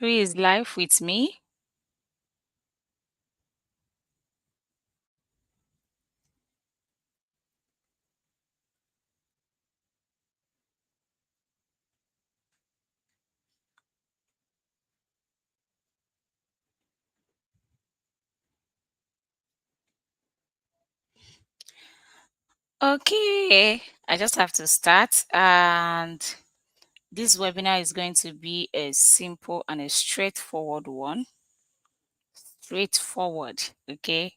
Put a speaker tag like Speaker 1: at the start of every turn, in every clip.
Speaker 1: Who is live with me? Okay, I just have to start, and this webinar is going to be a simple and a straightforward one. Straightforward, okay?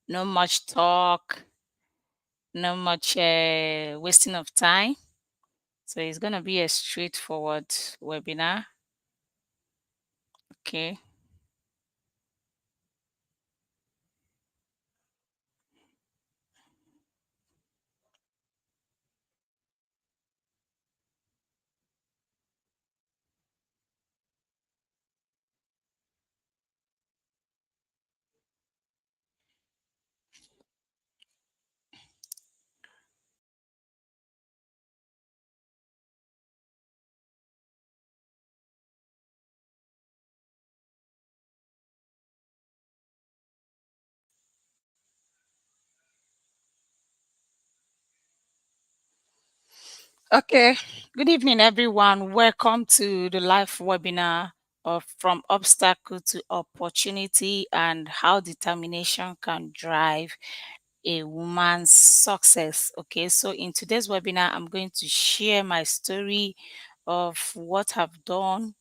Speaker 1: No much talk, no much wasting of time. So it's going to be a straightforward webinar, okay? Okay, good evening, everyone. Welcome to the live webinar of From Obstacle to Opportunity and How Determination Can Drive a Woman's Success. Okay, so in today's webinar, I'm going to share my story of what I've done,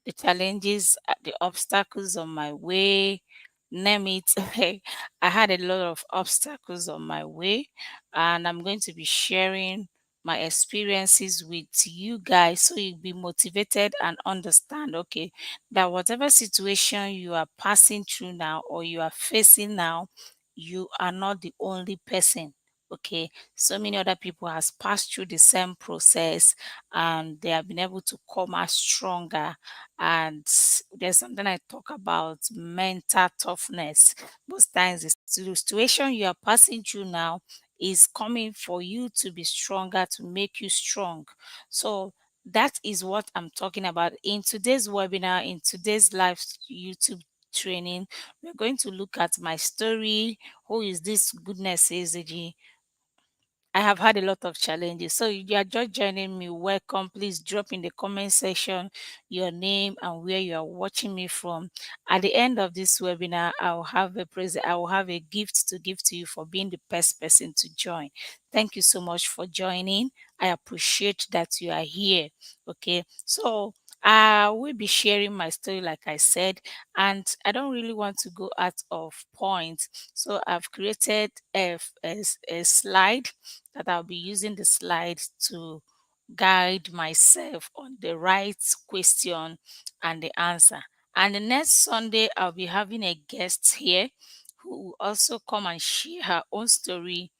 Speaker 1: the challenges, the obstacles on my way. Name it. I had a lot of obstacles on my way, and I'm going to be sharing my experiences with you guys so you'll be motivated and understand, okay, that whatever situation you are passing through now or you are facing now, you are not the only person. Okay, so many other people has passed through the same process and they have been able to come out stronger. And there's something I talk about, mental toughness. Most times the situation you are passing through now is coming for you to be stronger, to make you strong. So that is what I'm talking about in today's webinar, in today's live YouTube training. We're going to look at my story. Who is this Goodness Ezeji? I have had a lot of challenges. So you are just joining me. Welcome. Please drop in the comment section your name and where you are watching me from. At the end of this webinar, I will have a gift to give to you for being the best person to join. Thank you so much for joining. I appreciate that you are here. Okay. So I will be sharing my story, like I said, and I don't really want to go out of point. So I've created a slide that I'll be using the slides to guide myself on the right question and the answer. And the next Sunday, I'll be having a guest here who will also come and share her own story.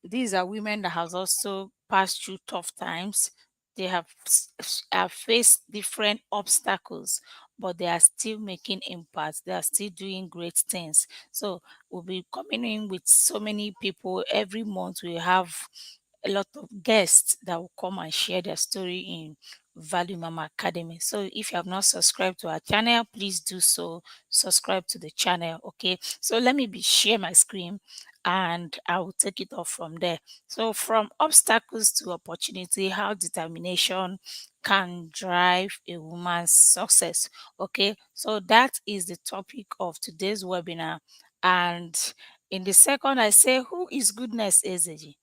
Speaker 1: These are women that has also passed through tough times. They have faced different obstacles, but they are still making impact. They are still doing great things. So we'll be coming in with so many people every month. We have a lot of guests that will come and share their story in Value Mama Academy. So if you have not subscribed to our channel, please do so. Subscribe to the channel. Okay. So let me share my screen and I will take it off from there. So from obstacles to opportunity, how determination can drive a woman's success. Okay, so that is the topic of today's webinar. And in the second, I say, who is Goodness Ezeji?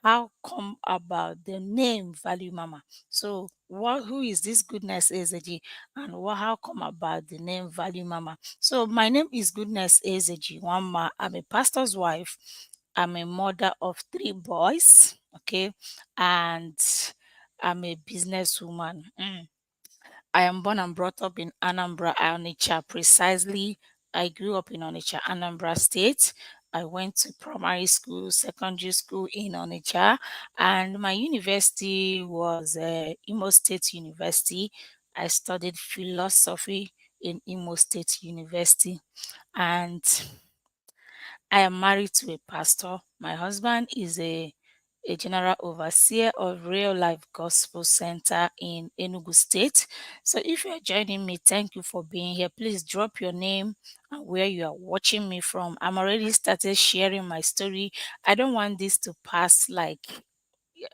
Speaker 1: How come about the name Value Mama? So who is this Goodness Ezeji and how come about the name Value Mama? So my name is Goodness Ezeji Wama. I'm a pastor's wife. I'm a mother of 3 boys, okay, and I'm a businesswoman. I am born and brought up in Anambra, Onitsha, precisely. I grew up in Onitsha, Anambra State. I went to primary school, secondary school in Onitsha, and my university was Imo State University. I studied philosophy in Imo State University, and I am married to a pastor. My husband is a a general overseer of Real Life Gospel Center in Enugu State. So if you're joining me, thank you for being here. Please drop your name and where you are watching me from. I'm already started sharing my story. I don't want this to pass like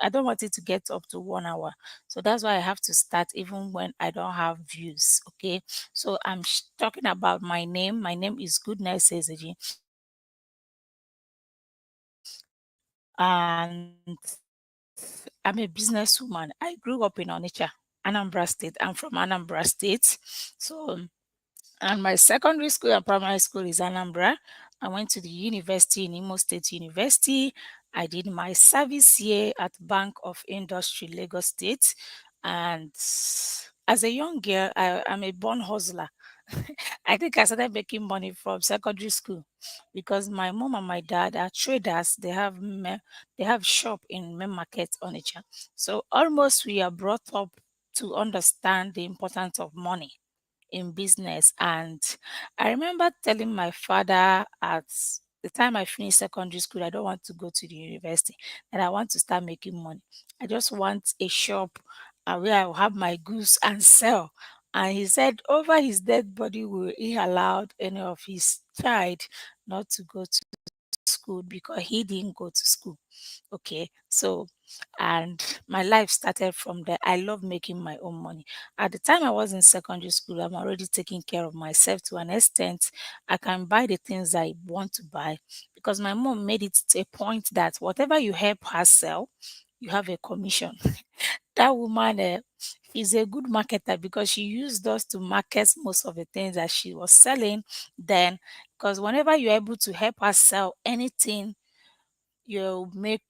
Speaker 1: I don't want it to get up to 1 hour. So that's why I have to start even when I don't have views. Okay. So I'm talking about my name. My name is Goodness Ezeji. And I'm a businesswoman. I grew up in Onitsha, Anambra State. I'm from Anambra State. So, and my secondary school and primary school is Anambra. I went to the university in Imo State University. I did my service year at Bank of Industry, Lagos State. And as a young girl, I'm a born hustler. I think I started making money from secondary school because my mom and my dad are traders. They have shop in main market Onitsha. So almost we are brought up to understand the importance of money in business. And I remember telling my father at the time I finished secondary school, I don't want to go to the university and I want to start making money. I just want a shop where I will have my goods and sell. And he said, over his dead body, will he allowed any of his child not to go to school because he didn't go to school. Okay, so and my life started from there. I love making my own money. At the time I was in secondary school, I'm already taking care of myself to an extent. I can buy the things I want to buy because my mom made it to a point that whatever you help her sell, you have a commission. That woman is a good marketer because she used us to market most of the things that she was selling then. Because whenever you're able to help her sell anything, you make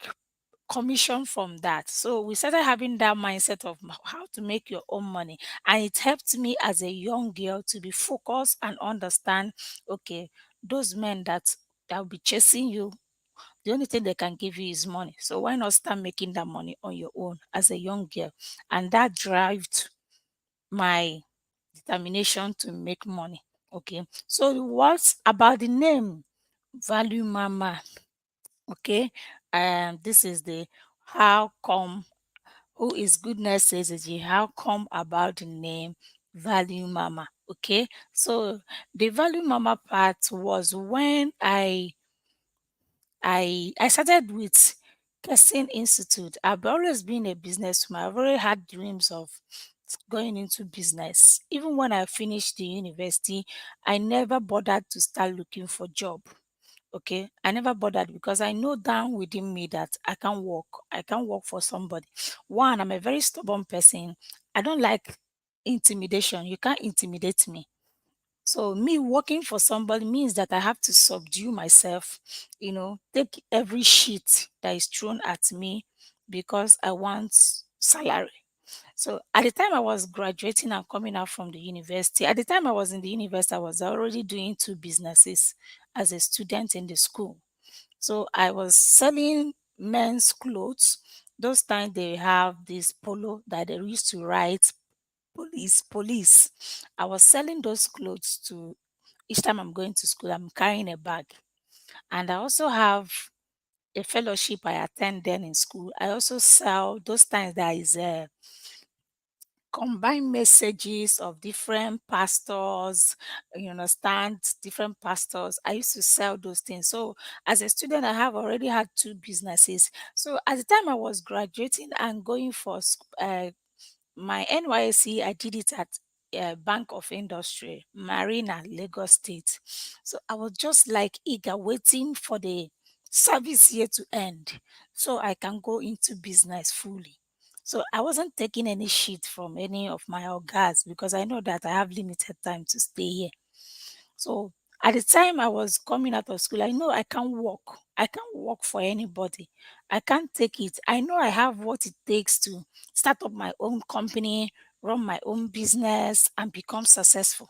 Speaker 1: commission from that. So we started having that mindset of how to make your own money. And it helped me as a young girl to be focused and understand, okay, those men that will be chasing you, the only thing they can give you is money. So why not start making that money on your own as a young girl? And that drove my determination to make money. Okay. So what's about the name Value Mama? Okay. This is the how come who is Goodness Ezeji, how come about the name Value Mama. Okay. So the Value Mama part was when I started with Kessin Institute. I've always been a businesswoman. I've already had dreams of going into business. Even when I finished the university, I never bothered to start looking for job. Okay. I never bothered because I know down within me that I can work. I can work for somebody. One, I'm a very stubborn person. I don't like intimidation. You can't intimidate me. So me working for somebody means that I have to subdue myself, take every shit that is thrown at me because I want salary. So at the time I was graduating and coming out from the university, at the time I was in the university, I was already doing two businesses as a student in the school. So I was selling men's clothes. Those times they have this polo that they used to write police. I was selling those clothes to each time I'm going to school, I'm carrying a bag. And I also have a fellowship I attend then in school. I also sell those times there is a combined messages of different pastors, you understand, different pastors. I used to sell those things. So as a student, I have already had two businesses. So at the time I was graduating and going for my NYSC, I did it at Bank of Industry, Marina, Lagos State. So I was just like eager, waiting for the service year to end so I can go into business fully. So I wasn't taking any shit from any of my ogas because I know that I have limited time to stay here. So at the time I was coming out of school, I know I can't work. I can't work for anybody. I can't take it. I know I have what it takes to start up my own company, run my own business, and become successful.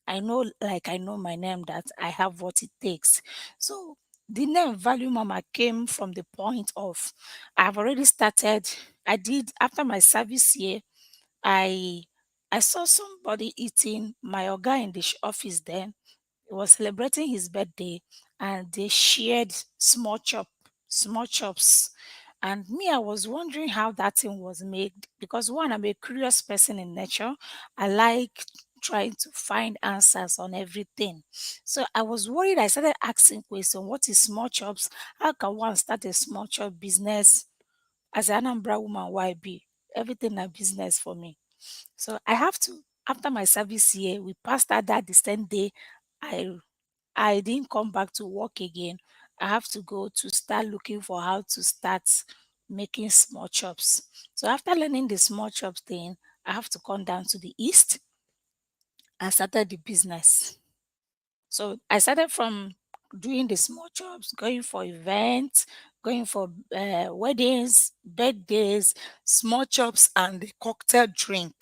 Speaker 1: I know, like I know my name, that I have what it takes. So the name Value Mama came from the point of I've already started. I did after my service year. I I saw somebody eating my oga in the office then. He was celebrating his birthday and they shared small chops. And me, I was wondering how that thing was made because one, I'm a curious person in nature. I like trying to find answers on everything. So I was worried. I started asking questions. What is small chops? How can one start a small chop business? As an Anambra woman, why be? Everything a business for me. So I have to, after my service year, we passed that the same day. I I didn't come back to work again. I have to go to start looking for how to start making small chops. So after learning the small chops thing, I have to come down to the east and started the business. So I started from doing the small chops, going for events, going for weddings, birthdays, small chops, and the cocktail drinks.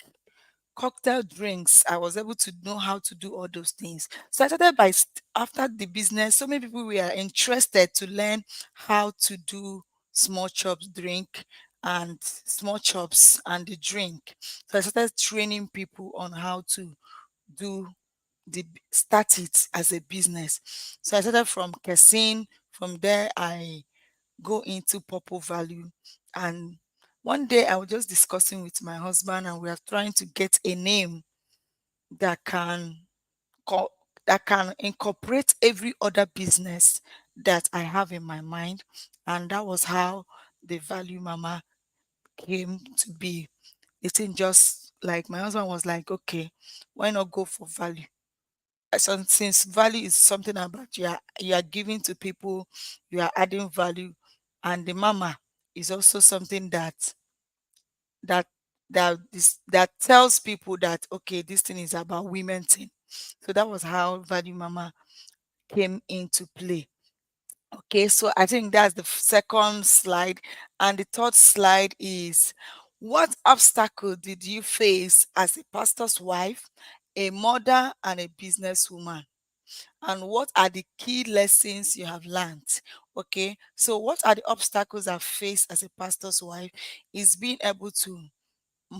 Speaker 1: I was able to know how to do all those things. So I started after the business. So many people were interested to learn how to do small chops drink and small chops and the drink. So I started training people on how to do start it as a business. So I started from Kesin. From there, I go into Purple Value. And one day I was just discussing with my husband, and we are trying to get a name that can co- that can incorporate every other business that I have in my mind. And that was how the Value Mama came to be. It ain't just like my husband was like, okay, why not go for value? Since value is something about you are giving to people, you are adding value, and the mama is also something that that tells people that okay, this thing is about women thing. So that was how value mama came into play. Okay, so I think that's the second slide. And the third slide is, what obstacle did you face as a pastor's wife, a mother, and a businesswoman? And what are the key lessons you have learned? Okay, so what are the obstacles I've faced as a pastor's wife is being able to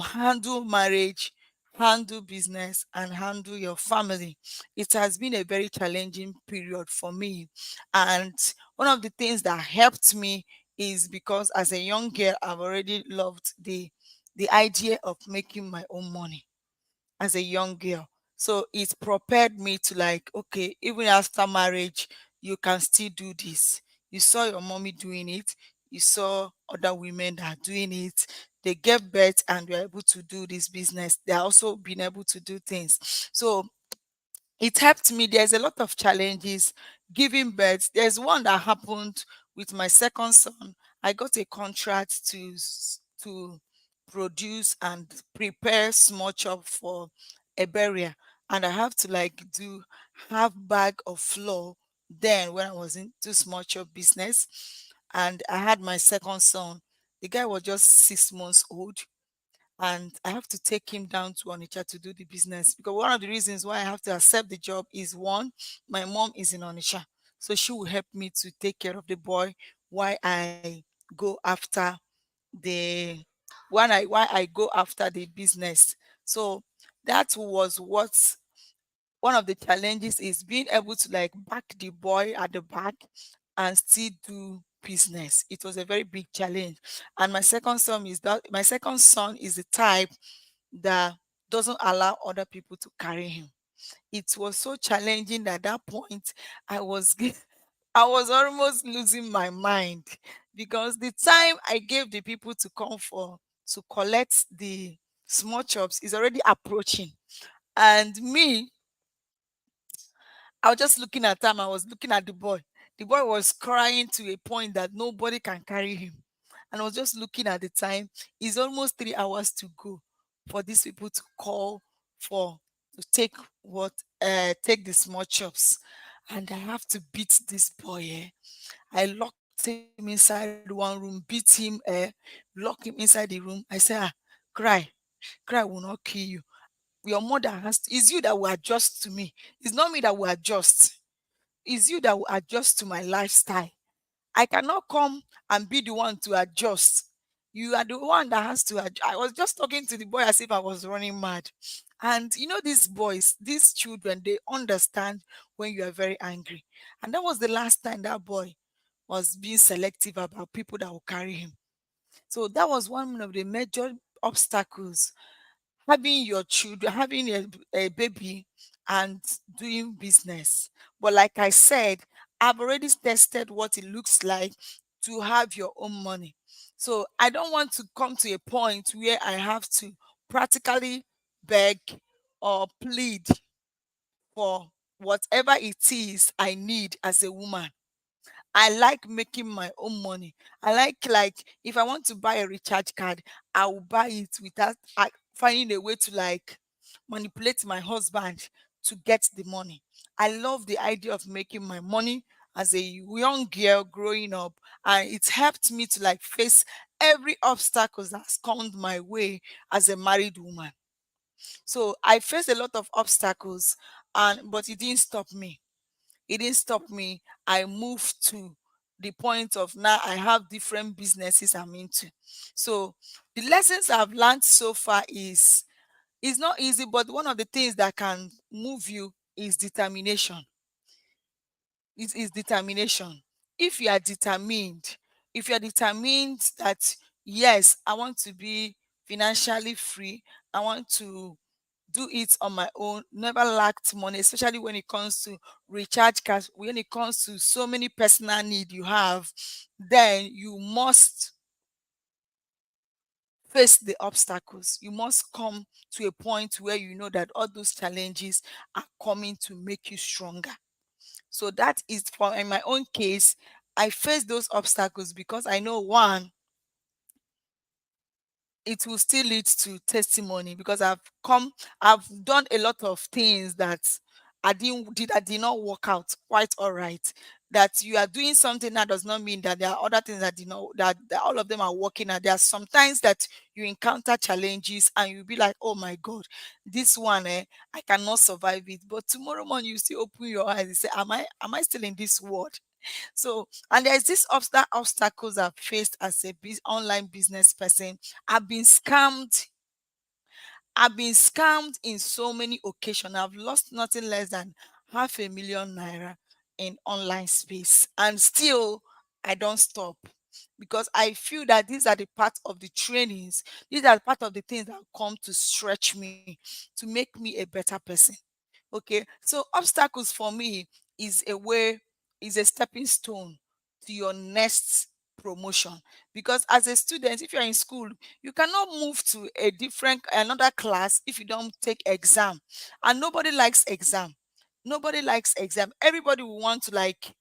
Speaker 1: handle marriage, handle business, and handle your family. It has been a very challenging period for me. And one of the things that helped me is because as a young girl, I've already loved the idea of making my own money as a young girl. So it prepared me to like, okay, even after marriage, you can still do this. You saw your mommy doing it. You saw other women that are doing it. They gave birth and were able to do this business. They are also been able to do things. So it helped me. There's a lot of challenges giving birth. There's one that happened with my second son. I got a contract to produce and prepare small chop for a burial, and I have to like do half bag of flour then when I was into small chop business. And I had my second son. The guy was just 6 months old, and I have to take him down to Onitsha to do the business, because one of the reasons why I have to accept the job is one, my mom is in Onitsha, so she will help me to take care of the boy while I go after the why I go after the business. So that was what one of the challenges is, being able to like back the boy at the back and still do business. It was a very big challenge. And my second son is the type that doesn't allow other people to carry him. It was so challenging that at that point I was I was almost losing my mind, because the time I gave the people to come for to collect the small chops is already approaching. And me, I was just looking at time. I was looking at the boy. The boy was crying to a point that nobody can carry him. And I was just looking at the time. It's almost 3 hours to go for these people to call for to take take the small chops. And I have to beat this boy. I locked him inside one room, beat him, lock him inside the room. I said, cry, cry will not kill you. Your mother is you that will adjust to me. It's not me that will adjust. It's you that will adjust to my lifestyle. I cannot come and be the one to adjust. You are the one that has to adjust. I was just talking to the boy as if I was running mad. And you know, these boys, these children, they understand when you are very angry. And that was the last time that boy was being selective about people that will carry him.
Speaker 2: So that was one of the major obstacles, having your children, having a baby and doing business. But like I said, I've already tested what it looks like to have your own money. So I don't want to come to a point where I have to practically beg or plead for whatever it is I need as a woman. I like making my own money. I like if I want to buy a recharge card, I will buy it without finding a way to like manipulate my husband to get the money. I love the idea of making my money as a young girl growing up, and it helped me to like face every obstacle that's come my way as a married woman. So I faced a lot of obstacles, and but it didn't stop me. I moved to the point of now I have different businesses I'm into. So the lessons I've learned so far is it's not easy, but one of the things that can move you is determination. It is determination. If you are determined, if you are determined that yes, I want to be financially free, I want to do it on my own, never lacked money, especially when it comes to recharge cash, when it comes to so many personal need you have, then you must face the obstacles. You must come to a point where you know that all those challenges are coming to make you stronger. So that is for in my own case, I face those obstacles because I know one, it will still lead to testimony because I've done a lot of things that I did not work out quite all right. That you are doing something, that does not mean that there are other things that did not that all of them are working out. There are sometimes that you encounter challenges and you'll be like, oh my god, this one I cannot survive it. But tomorrow morning you still open your eyes and say, am I still in this world? So, and there's this obstacles I've faced as a online business person. I've been scammed. I've been scammed in so many occasions. I've lost nothing less than 500,000 naira in online space, and still I don't stop because I feel that these are the part of the trainings. These are part of the things that come to stretch me, to make me a better person. Okay, so obstacles for me is a way, is a stepping stone to your next promotion. Because as a student, if you're in school, you cannot move to a different another class if you don't take exam. And nobody likes exam. Nobody likes exam. Everybody will want to like,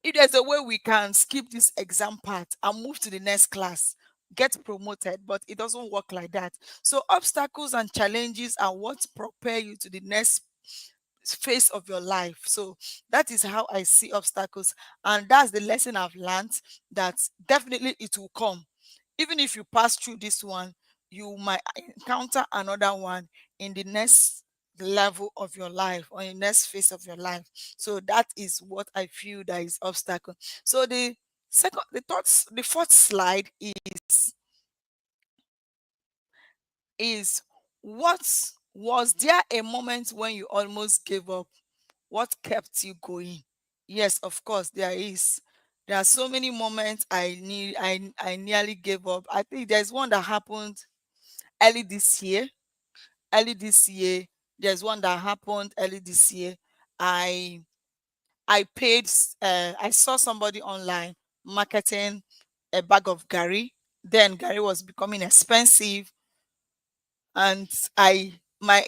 Speaker 2: if there's a way we can skip this exam part and move to the next class, get promoted, but it doesn't work like that. So obstacles and challenges are what prepare you to the next phase of your life. So that is how I see obstacles, and that's the lesson I've learned, that definitely it will come. Even if you pass through this one, you might encounter another one in the next level of your life or in the next phase of your life. So that is what I feel that is obstacle. So the fourth slide is what was there a moment when you almost gave up? What kept you going? Yes, of course, there is. There are so many moments I nearly gave up. I think there's one that happened early this year. Early this year, there's one that happened early this year. I I paid. I saw somebody online marketing a bag of Gary. Then Gary was becoming expensive, and I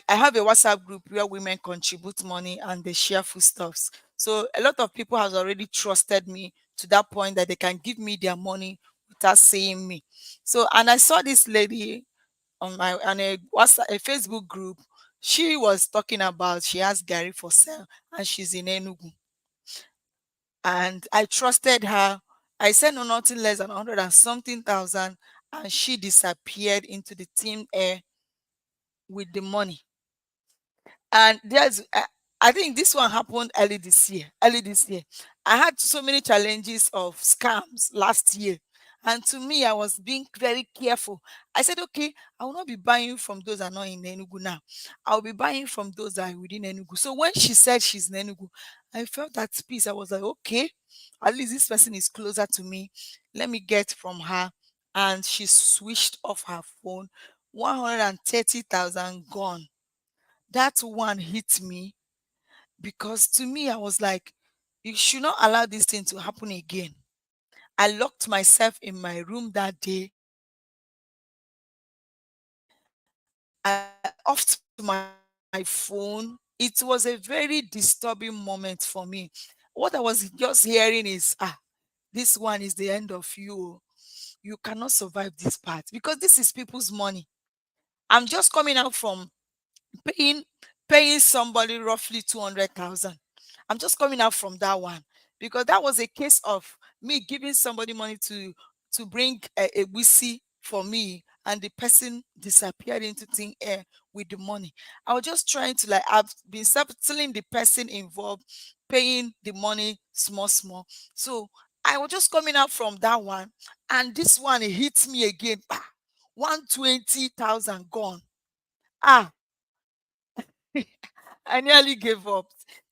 Speaker 2: have a WhatsApp group where women contribute money and they share foodstuffs. So a lot of people has already trusted me to that point that they can give me their money without seeing me. So, and I saw this lady on a WhatsApp, a Facebook group. She was talking about she has Gary for sale and she's in Enugu. And I trusted her. I sent her nothing less than 100 and something thousand, and she disappeared into the thin air with the money. And I think this one happened early this year. Early this year, I had so many challenges of scams last year, and to me, I was being very careful. I said, okay, I will not be buying from those that are not in Enugu now. I'll be buying from those that are within Enugu. So when she said she's in Enugu, I felt at peace. I was like, okay, at least this person is closer to me. Let me get from her and she switched off her phone. 130,000 gone. That one hit me because to me, I was like, you should not allow this thing to happen again. I locked myself in my room that day. I off my phone. It was a very disturbing moment for me. What I was just hearing is, this one is the end of you. Oh. You cannot survive this part because this is people's money. I'm just coming out from paying paying somebody roughly 200,000. I'm just coming out from that one because that was a case of me giving somebody money to bring a whiskey for me, and the person disappeared into thin air with the money. I was just trying to, like, I've been settling the person involved, paying the money small small. So I was just coming out from that one, and this one, it hit me again. 120,000 gone. Ah, I nearly gave up.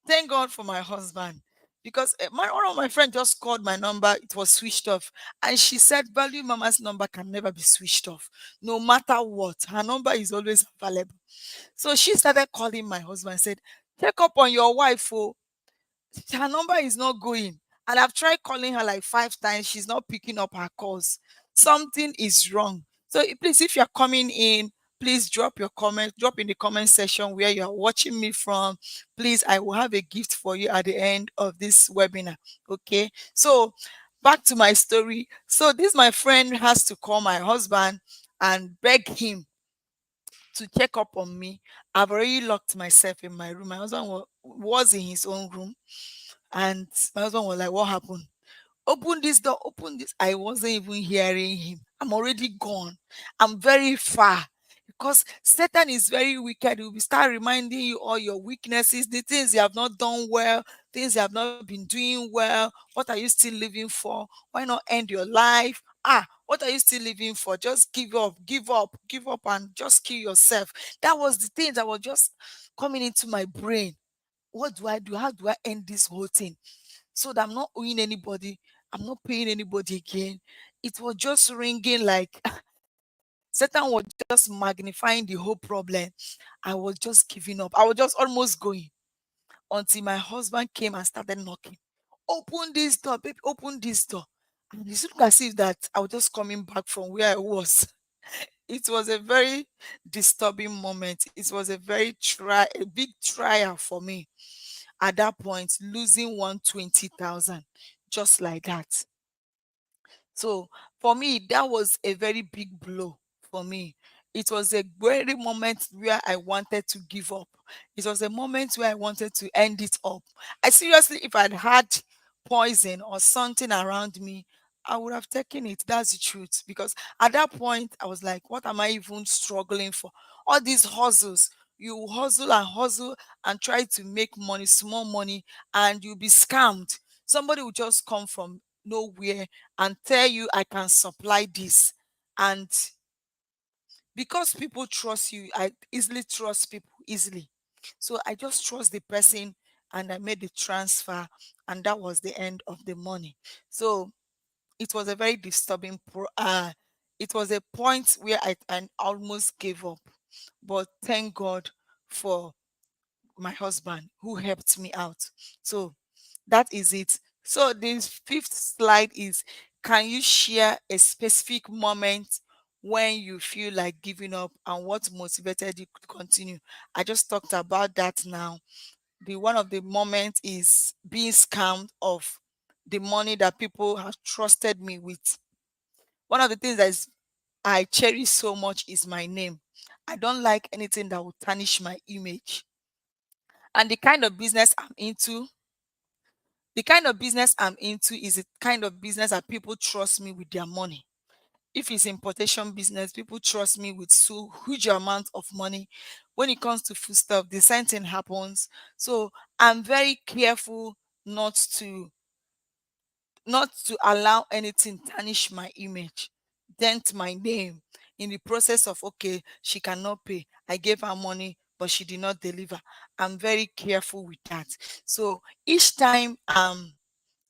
Speaker 2: Thank God for my husband. Because one of my friends just called my number, it was switched off. And she said, Value Mama's number can never be switched off. No matter what, her number is always available. So she started calling my husband, said, check up on your wife. Oh, her number is not going. And I've tried calling her like 5 times. She's not picking up her calls. Something is wrong. So please, if you're coming in, please drop your comment, drop in the comment section where you're watching me from. Please, I will have a gift for you at the end of this webinar. Okay. So back to my story. So this my friend has to call my husband and beg him to check up on me. I've already locked myself in my room. My husband was in his own room, and my husband was like, what happened? Open this door, open this. I wasn't even hearing him. I'm already gone. I'm very far. Because Satan is very wicked. He will start reminding you all your weaknesses, the things you have not done well, things you have not been doing well. What are you still living for? Why not end your life? What are you still living for? Just give up, give up, give up, and just kill yourself. That was the thing that was just coming into my brain. What do I do? How do I end this whole thing so that I'm not owing anybody? I'm not paying anybody again. It was just ringing like Satan was just magnifying the whole problem. I was just giving up. I was just almost going until my husband came and started knocking. Open this door, baby, open this door. And it looked as if that I was just coming back from where I was. It was a very disturbing moment. It was a big trial for me at that point, losing 120,000 just like that. So for me, that was a very big blow for me. It was a very moment where I wanted to give up. It was a moment where I wanted to end it up. I seriously, if I'd had poison or something around me, I would have taken it. That's the truth. Because at that point, I was like, what am I even struggling for? All these hustles. You hustle and try to make money, small money, and you'll be scammed. Somebody will just come from nowhere and tell you, I can supply this. And because people trust you, I easily trust people easily. So I just trust the person, and I made the transfer, and that was the end of the money. So it was a very disturbing it was a point where I almost gave up. But thank God for my husband who helped me out. So that is it. So the fifth slide is, can you share a specific moment when you feel like giving up and what motivated you to continue? I just talked about that now. The one of the moments is being scammed of the money that people have trusted me with. One of the things that is I cherish so much is my name. I don't like anything that will tarnish my image. And the kind of business I'm into is the kind of business that people trust me with their money. If it's importation business, people trust me with so huge amount of money. When it comes to food stuff, the same thing happens. So I'm very careful not to allow anything tarnish my image, dent my name in the process of, okay, she cannot pay. I gave her money, but she did not deliver. I'm very careful with that. So each time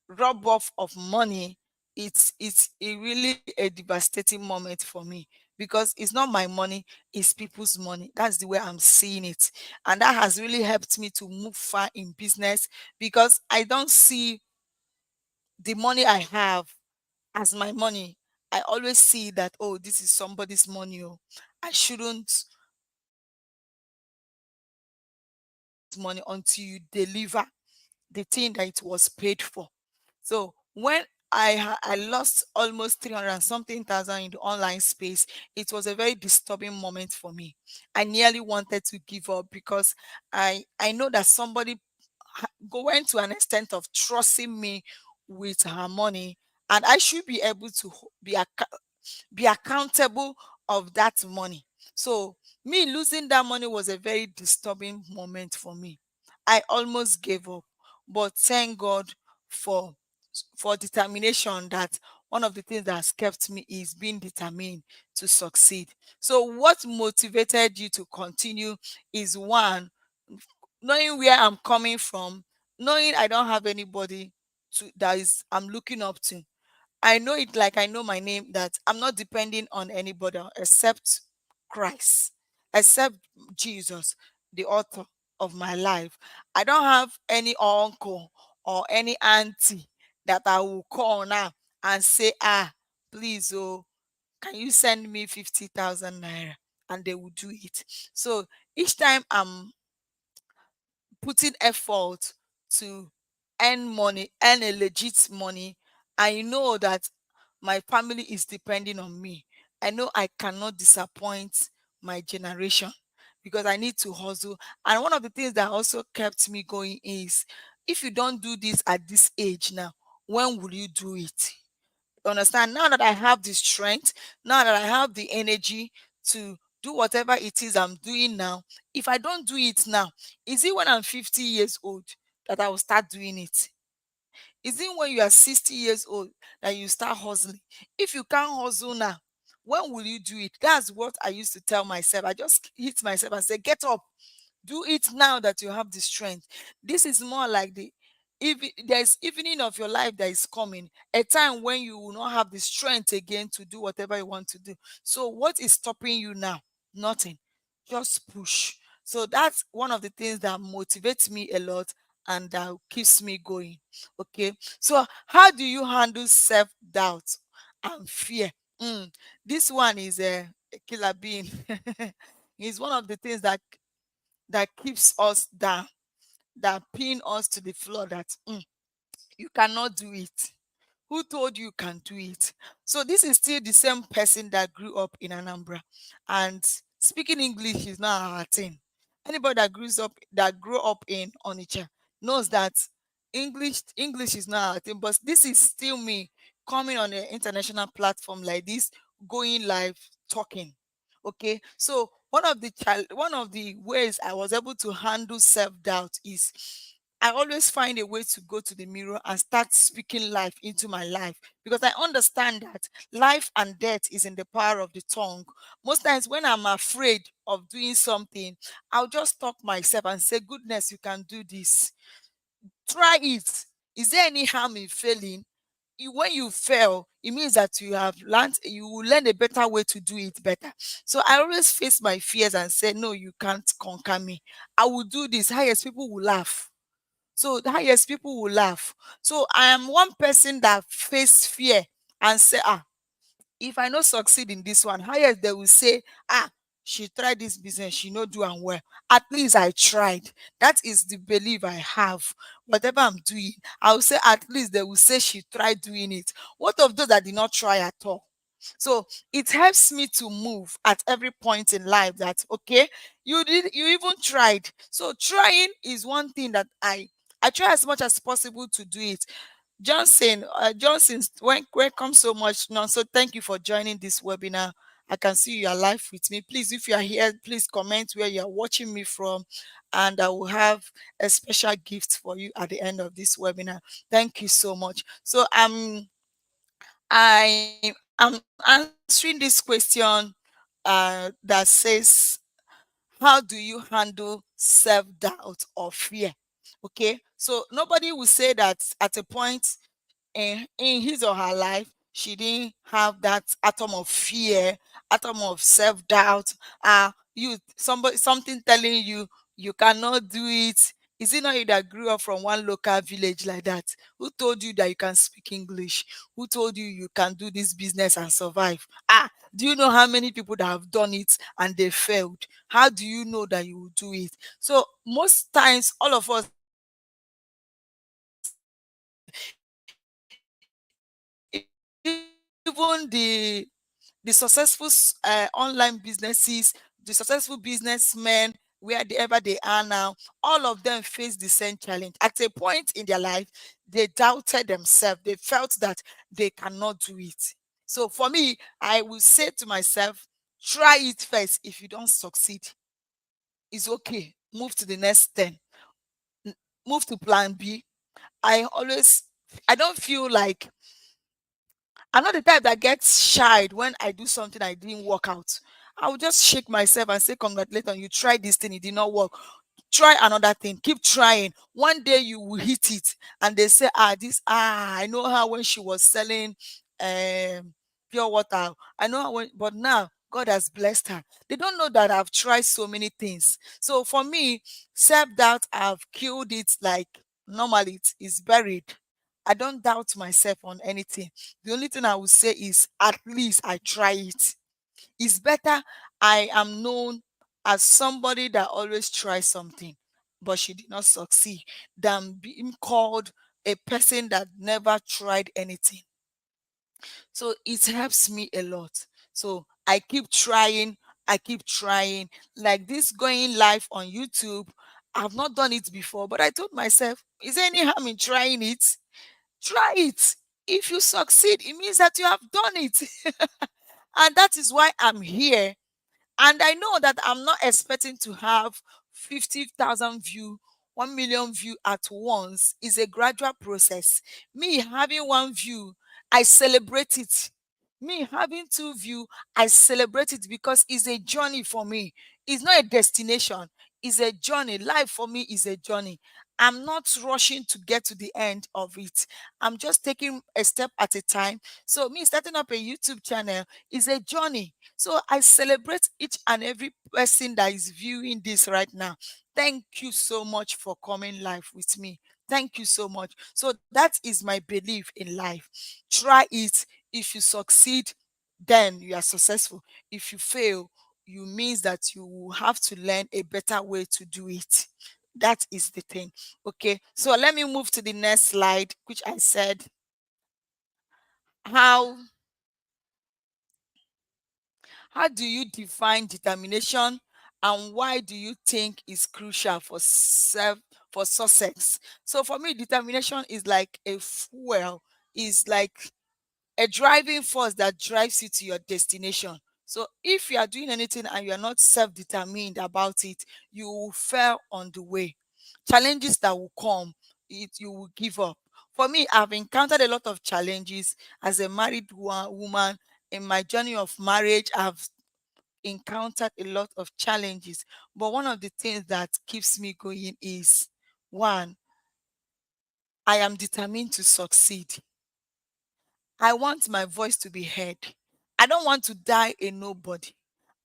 Speaker 2: rob off of money, it's a really a devastating moment for me, because it's not my money, it's people's money. That's the way I'm seeing it. And that has really helped me to move far in business, because I don't see the money I have as my money. I always see that, oh, this is somebody's money. Oh, I shouldn't money until you deliver the thing that it was paid for. So when I lost almost 300 and something thousand in the online space, it was a very disturbing moment for me. I nearly wanted to give up, because I know that somebody went to an extent of trusting me with her money, and I should be able to be accountable of that money. So me losing that money was a very disturbing moment for me. I almost gave up, but thank God for determination. That one of the things that has kept me is being determined to succeed. So what motivated you to continue is, one, knowing where I'm coming from, knowing I don't have anybody to that is I'm looking up to. I know it like I know my name, that I'm not depending on anybody except Christ, except Jesus, the author of my life. I don't have any uncle or any auntie that I will call now and say, please, oh, can you send me 50,000 naira? And they will do it. So each time I'm putting effort to earn money, earn a legit money, I know that my family is depending on me. I know I cannot disappoint my generation, because I need to hustle. And one of the things that also kept me going is, if you don't do this at this age now, when will you do it? Understand? Now that I have the strength, now that I have the energy to do whatever it is I'm doing now, if I don't do it now, is it when I'm 50 years old that I will start doing it? Is it when you are 60 years old that you start hustling? If you can't hustle now, when will you do it? That's what I used to tell myself. I just hit myself and say, get up, do it now that you have the strength. This is more like there's evening of your life that is coming, a time when you will not have the strength again to do whatever you want to do. So what is stopping you now? Nothing. Just push. So that's one of the things that motivates me a lot and that keeps me going. Okay. So how do you handle self-doubt and fear? Mm, this one is a killer being. It's one of the things that keeps us down, that pin us to the floor, that you cannot do it. Who told you can do it? So this is still the same person that grew up in Anambra, and speaking English is not our thing. Anybody that grew up in Onitsha knows that English is not our thing. But this is still me coming on an international platform like this, going live, talking. Okay, so one of the ways I was able to handle self-doubt is, I always find a way to go to the mirror and start speaking life into my life, because I understand that life and death is in the power of the tongue. Most times when I'm afraid of doing something, I'll just talk myself and say, goodness, you can do this. Try it. Is there any harm in failing? When you fail, it means that you will learn a better way to do it better. So I always face my fears and say, no, you can't conquer me. I will do this. Highest people will laugh. So the highest people will laugh. So I am one person that face fear and say, if I not succeed in this one, highest they will say, she tried this business, she not do am well. At least I tried. That is the belief I have. Whatever I'm doing, I will say, at least they will say she tried doing it. What of those that did not try at all? So it helps me to move at every point in life, that okay, you even tried. So trying is one thing that I try as much as possible to do it. Johnson, welcome so much. No, so thank you for joining this webinar. I can see you are live with me. Please, if you are here, please comment where you are watching me from, and I will have a special gift for you at the end of this webinar. Thank you so much. So I'm answering this question that says, how do you handle self-doubt or fear? Okay, so nobody will say that at a point in his or her life, she didn't have that atom of fear, atom of self-doubt. You somebody something telling you you cannot do it. Is it not you that grew up from one local village like that? Who told you that you can speak English? Who told you you can do this business and survive? Do you know how many people that have done it and they failed? How do you know that you will do it? So most times, all of us, even the successful online businesses, the successful businessmen, wherever they are now, all of them face the same challenge. At a point in their life, they doubted themselves. They felt that they cannot do it. So for me, I will say to myself, try it first. If you don't succeed, it's okay. Move to the next 10. N- Move to plan B. I don't feel like I'm not the type that gets shied when I do something I didn't work out. I will just shake myself and say, congratulations, you tried this thing, it did not work. Try another thing, keep trying. One day you will hit it. And they say, I know her when she was selling um pure water. I know her but now God has blessed her. They don't know that I've tried so many things. So for me, self-doubt, I've killed it like normally it is buried. I don't doubt myself on anything. The only thing I would say is at least I try it. It's better I am known as somebody that always tries something, but she did not succeed, than being called a person that never tried anything. So it helps me a lot. So I keep trying, I keep trying. Like this going live on YouTube, I've not done it before, but I told myself, is there any harm in trying it? Try it. If you succeed, it means that you have done it. And that is why I'm here. And I know that I'm not expecting to have 50,000 view, 1 million view at once. Is a gradual process. Me having one view, I celebrate it. Me having two view, I celebrate it because it's a journey for me. It's not a destination. It's a journey. Life for me is a journey. I'm not rushing to get to the end of it. I'm just taking a step at a time. So me starting up a YouTube channel is a journey. So I celebrate each and every person that is viewing this right now. Thank you so much for coming live with me. Thank you so much. So that is my belief in life. Try it. If you succeed, then you are successful. If you fail, you means that you will have to learn a better way to do it. That is the thing. Okay. So let me move to the next slide, which I said how How do you define determination, and why do you think it's crucial for success? So for me, determination is like a fuel, is like a driving force that drives you to your destination. So if you are doing anything and you are not self-determined about it, you will fail on the way. Challenges that will come, you will give up. For me, I've encountered a lot of challenges as a married woman. In my journey of marriage, I've encountered a lot of challenges. But one of the things that keeps me going is one, I am determined to succeed. I want my voice to be heard. I don't want to die a nobody.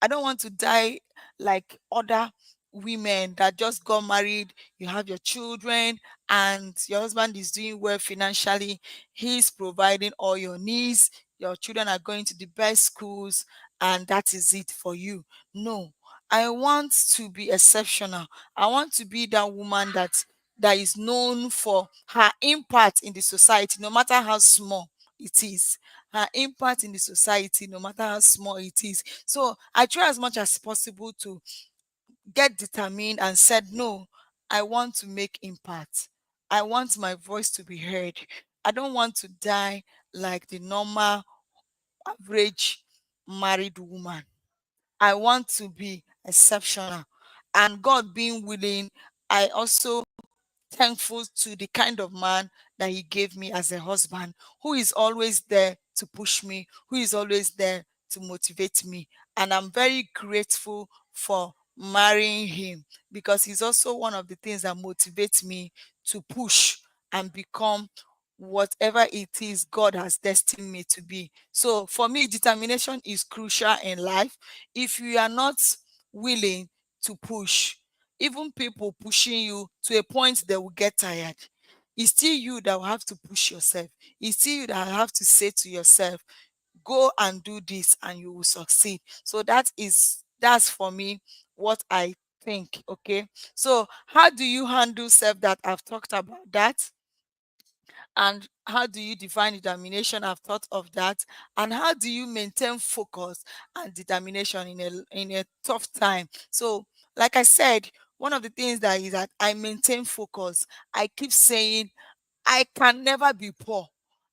Speaker 2: I don't want to die like other women that just got married. You have your children and your husband is doing well financially. He's providing all your needs. Your children are going to the best schools, and that is it for you. No, I want to be exceptional. I want to be that woman that is known for her impact in the society, no matter how small it is. Her impact in the society, no matter how small it is. So I try as much as possible to get determined and said, no, I want to make impact. I want my voice to be heard. I don't want to die like the normal average married woman. I want to be exceptional. And God being willing, I also thankful to the kind of man that he gave me as a husband, who is always there to push me, who is always there to motivate me. And I'm very grateful for marrying him, because he's also one of the things that motivates me to push and become whatever it is God has destined me to be. So for me, determination is crucial in life. If you are not willing to push, even people pushing you to a point they will get tired. It's still you that will have to push yourself. It's still you that have to say to yourself, go and do this and you will succeed. So that's for me what I think. Okay. So how do you handle self that I've talked about that? And how do you define determination? I've thought of that. And how do you maintain focus and determination in a tough time? So like I said, one of the things that is that I maintain focus. I keep saying I can never be poor.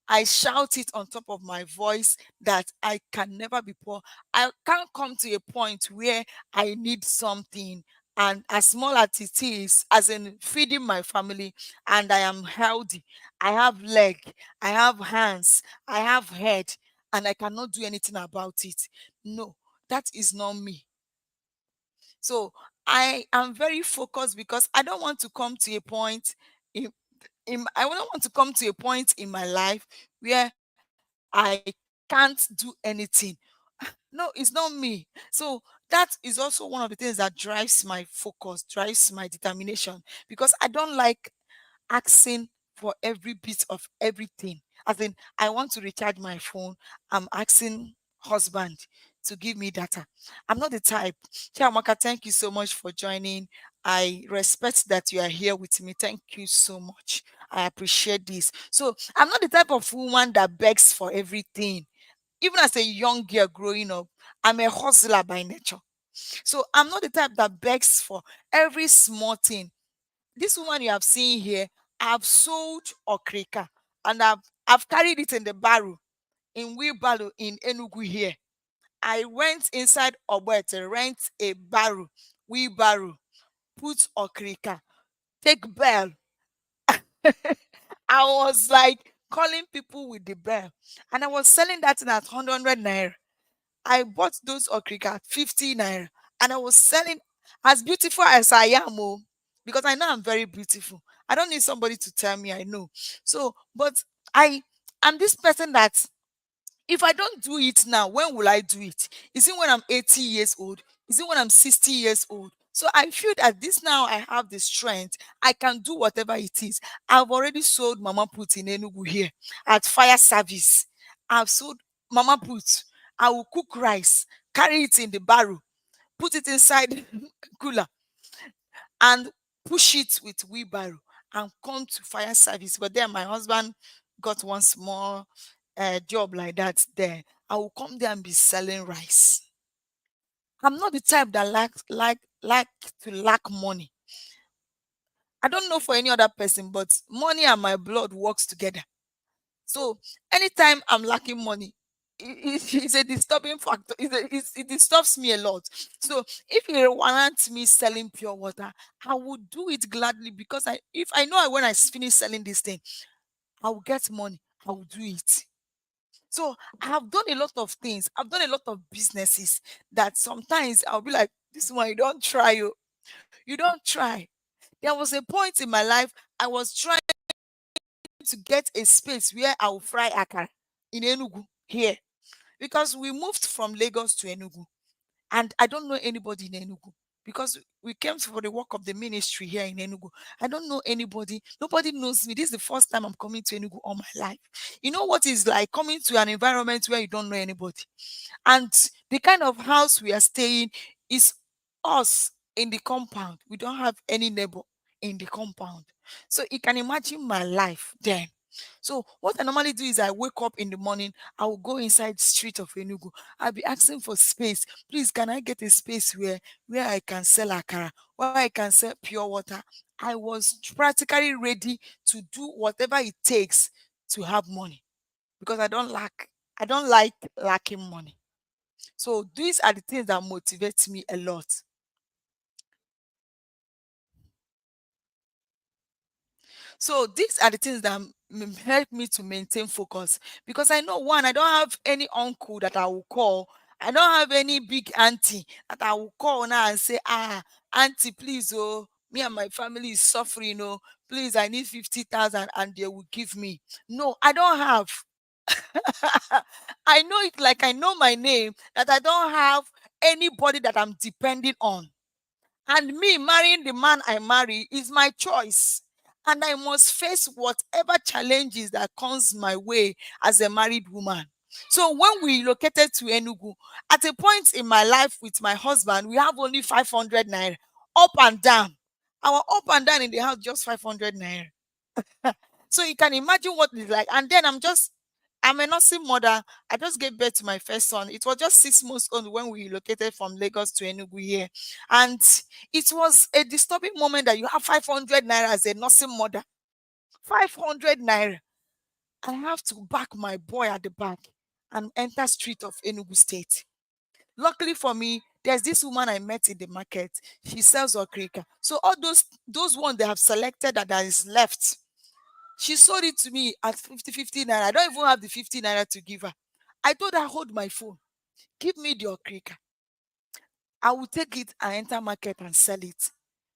Speaker 2: I shout it on top of my voice that I can never be poor. I can't come to a point where I need something, and as small as it is, as in feeding my family, and I am healthy. I have leg, I have hands, I have head, and I cannot do anything about it. No, that is not me. So I am very focused because I don't want to come to a point I don't want to come to a point in my life where I can't do anything. No, it's not me. So that is also one of the things that drives my focus, drives my determination, because I don't like asking for every bit of everything. As in, I want to recharge my phone, I'm asking husband to give me data. I'm not the type. Chiamaka, thank you so much for joining. I respect that you are here with me. Thank you so much. I appreciate this. So I'm not the type of woman that begs for everything. Even as a young girl growing up, I'm a hustler by nature. So I'm not the type that begs for every small thing. This woman you have seen here, I've sold okrika, and I've carried it in the barrow, in wheelbarrow in Enugu here. I went inside Obo to rent a barrow, wheelbarrow, put okrika, take bell. I was like calling people with the bell, and I was selling that thing at 100 naira. I bought those okrika at 50 naira, and I was selling as beautiful as I am, oh, because I know I'm very beautiful. I don't need somebody to tell me I know. So, but I am this person that if I don't do it now, when will I do it? Is it when I'm 80 years old? Is it when I'm 60 years old? So I feel that this now I have the strength. I can do whatever it is. I've already sold Mama Put in Enugu here at fire service. I've sold Mama Put. I will cook rice, carry it in the barrel, put it inside cooler, and push it with wheelbarrow and come to fire service. But then my husband got one small job like that there. I will come there and be selling rice. I'm not the type that like to lack money. I don't know for any other person, but money and my blood works together. So anytime I'm lacking money, it's a disturbing factor. It disturbs me a lot. So if you want me selling pure water, I would do it gladly, because if I know when I finish selling this thing, I will get money. I will do it. So I have done a lot of things. I've done a lot of businesses that sometimes I'll be like, this one, you don't try. You don't try. There was a point in my life I was trying to get a space where I will fry akara in Enugu here, because we moved from Lagos to Enugu, and I don't know anybody in Enugu, because we came for the work of the ministry here in Enugu. I don't know anybody. Nobody knows me. This is the first time I'm coming to Enugu all my life. You know what it's like coming to an environment where you don't know anybody, and the kind of house we are staying is us in the compound. We don't have any neighbor in the compound. So you can imagine my life then. So what I normally do is I wake up in the morning, I will go inside the street of Enugu. I'll be asking for space. Please, can I get a space where I can sell akara, where I can sell pure water? I was practically ready to do whatever it takes to have money, because I don't like lacking money. So these are the things that motivate me a lot. So these are the things that help me to maintain focus, because I know, one, I don't have any uncle that I will call. I don't have any big auntie that I will call now and say, auntie, please, oh, me and my family is suffering, oh, please, I need 50,000 and they will give me. No, I don't have. I know it like I know my name, that I don't have anybody that I'm depending on. And me marrying the man I marry is my choice. And I must face whatever challenges that comes my way as a married woman. So when we relocated to Enugu, at a point in my life with my husband, we have only 500 naira up and down. Our up and down in the house just 500 naira. So you can imagine what it's like. And then I'm a nursing mother. I just gave birth to my first son. It was just 6 months old when we relocated from Lagos to Enugu here. And it was a disturbing moment that you have 500 naira as a nursing mother. 500 naira. I have to back my boy at the back and enter street of Enugu State. Luckily for me, there's this woman I met in the market. She sells okrika. So all those ones they have selected that is left, she sold it to me at 50 naira. I don't even have the 50 naira to give her. I told her, hold my phone. Give me the okrika. I will take it and enter market and sell it.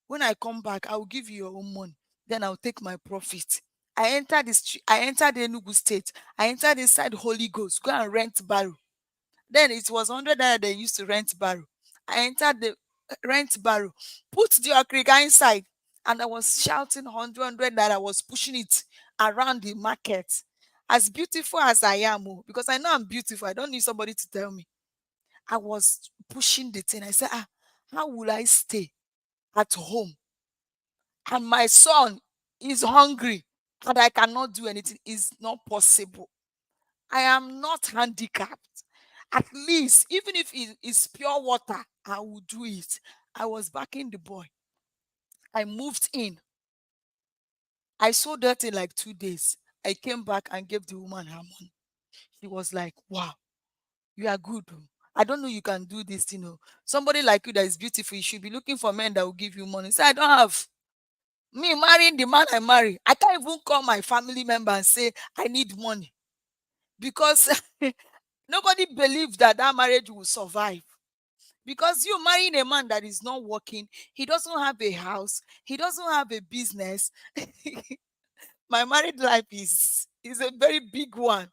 Speaker 2: When I come back, I will give you your own money. Then I'll take my profit. I entered the street, I entered the Enugu State. I entered inside Holy Ghost. Go and rent barrow. Then it was 100 naira they used to rent barrow. I entered the rent barrow, put the okrika inside, and I was shouting 100 naira. I was pushing it around the market. As beautiful as I am, oh, because I know I'm beautiful, I don't need somebody to tell me. I was pushing the thing. I said, how will I stay at home and my son is hungry and I cannot do anything? It's not possible. I am not handicapped. At least, even if it is pure water, I will do it. I was backing the boy. I moved in. I sold that in like 2 days. I came back and gave the woman her money. She was like, wow, you are good, oh. I don't know you can do this, you know. Somebody like you that is beautiful, you should be looking for men that will give you money. So I don't have. Me marrying the man I marry, I can't even call my family member and say I need money, because nobody believes that that marriage will survive. Because you marrying a man that is not working, he doesn't have a house, he doesn't have a business. My married life is a very big one.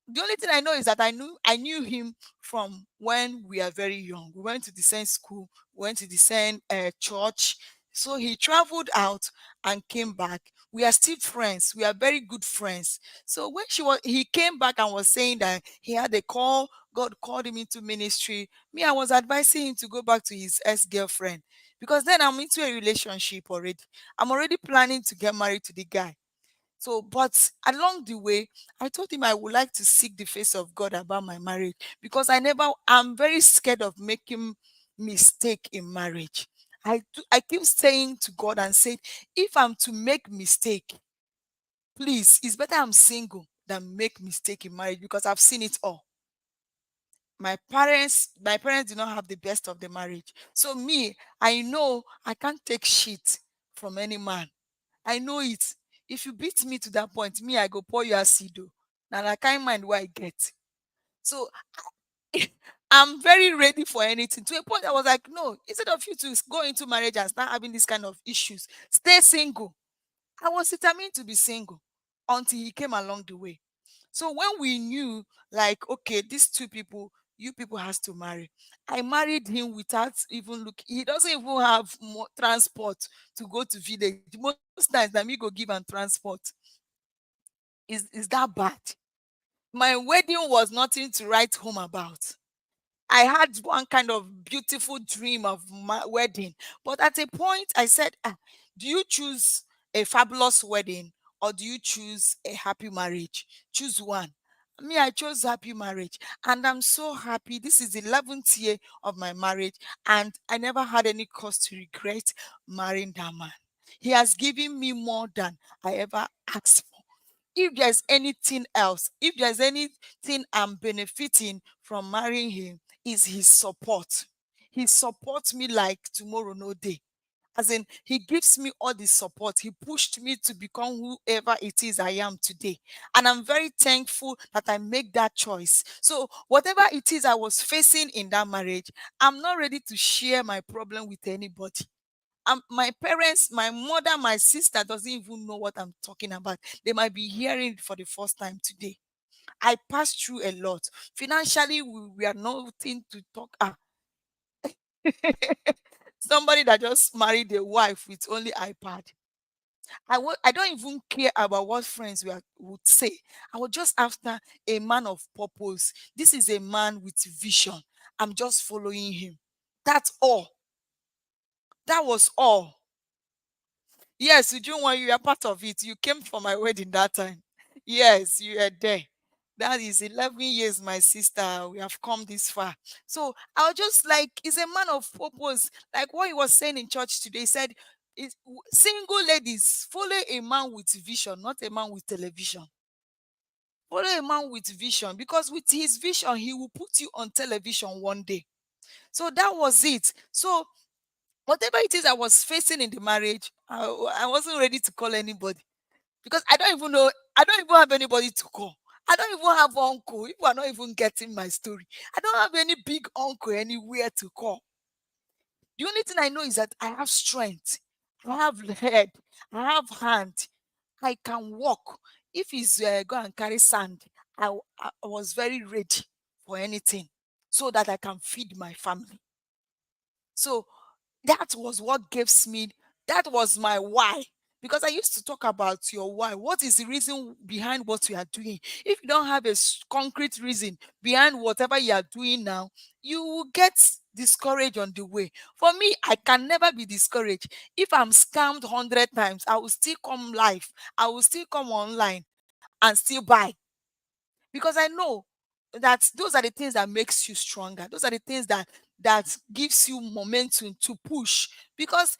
Speaker 2: The only thing I know is that I knew him from when we are very young. We went to the same school, went to the same church. So he traveled out and came back. We are still friends. We are very good friends. So when he came back and was saying that he had a call, God called him into ministry. Me, I was advising him to go back to his ex-girlfriend, because then I'm into a relationship already. I'm already planning to get married to the guy. So, but along the way, I told him I would like to seek the face of God about my marriage, because I'm very scared of making mistake in marriage. I keep saying to God and saying, if I'm to make mistake, please, it's better I'm single than make mistake in marriage, because I've seen it all. My parents did not have the best of the marriage. So me, I know I can't take shit from any man. I know it. If you beat me to that point, me, I go pour you acid. Oh. Now I can't mind what I get. So I'm very ready for anything. To a point I was like, no, instead of you to go into marriage and start having this kind of issues, stay single. I was determined to be single until he came along the way. So when we knew, like, okay, these two people, you people has to marry. I married him without even look. He doesn't even have more transport to go to village. Most times, that me go give and transport. Is that bad? My wedding was nothing to write home about. I had one kind of beautiful dream of my wedding. But at a point, I said, do you choose a fabulous wedding or do you choose a happy marriage? Choose one. Me, I chose happy marriage. And I'm so happy. This is the 11th year of my marriage. And I never had any cause to regret marrying that man. He has given me more than I ever asked for. If there's anything else, if there's anything I'm benefiting from marrying him, is his support. He supports me like tomorrow no day. As in, he gives me all the support. He pushed me to become whoever it is I am today. And I'm very thankful that I make that choice. So whatever it is I was facing in that marriage, I'm not ready to share my problem with anybody. My parents, my mother, my sister doesn't even know what I'm talking about. They might be hearing it for the first time today. I passed through a lot. Financially, we are nothing to talk. Somebody that just married a wife with only iPad. I don't even care about what friends would say. I was just after a man of purpose. This is a man with vision. I'm just following him. That's all. That was all. Yes, Ujunwa, you are part of it. You came for my wedding that time. Yes, you are there. That is 11 years, my sister. We have come this far. So I was just like, he's a man of purpose. Like what he was saying in church today, he said, single ladies, follow a man with vision, not a man with television. Follow a man with vision, because with his vision, he will put you on television one day. So that was it. So whatever it is I was facing in the marriage, I wasn't ready to call anybody, because I don't even know, I don't even have anybody to call. I don't even have uncle. People are not even getting my story. I don't have any big uncle anywhere to call. The only thing I know is that I have strength. I have head. I have hand. I can walk. If he's go and carry sand, I was very ready for anything, so that I can feed my family. So that was what gives me, that was my why. Because I used to talk about your why. What is the reason behind what you are doing? If you don't have a concrete reason behind whatever you are doing now, you will get discouraged on the way. For me, I can never be discouraged. If I'm scammed 100 times, I will still come live. I will still come online and still buy, because I know that those are the things that makes you stronger. Those are the things that gives you momentum to push, because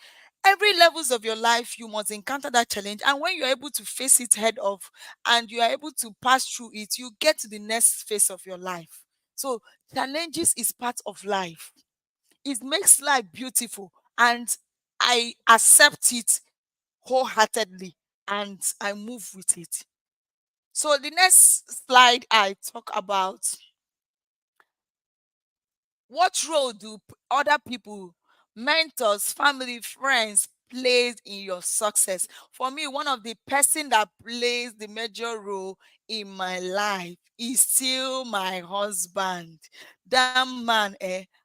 Speaker 2: every levels of your life you must encounter that challenge, and when you're able to face it head off and you are able to pass through it, you get to the next phase of your life. So challenges is part of life. It makes life beautiful, and I accept it wholeheartedly, and I move with it. So the next slide I talk about, what role do other people, mentors, family, friends plays in your success? For me, one of the person that plays the major role in my life is still my husband. That man,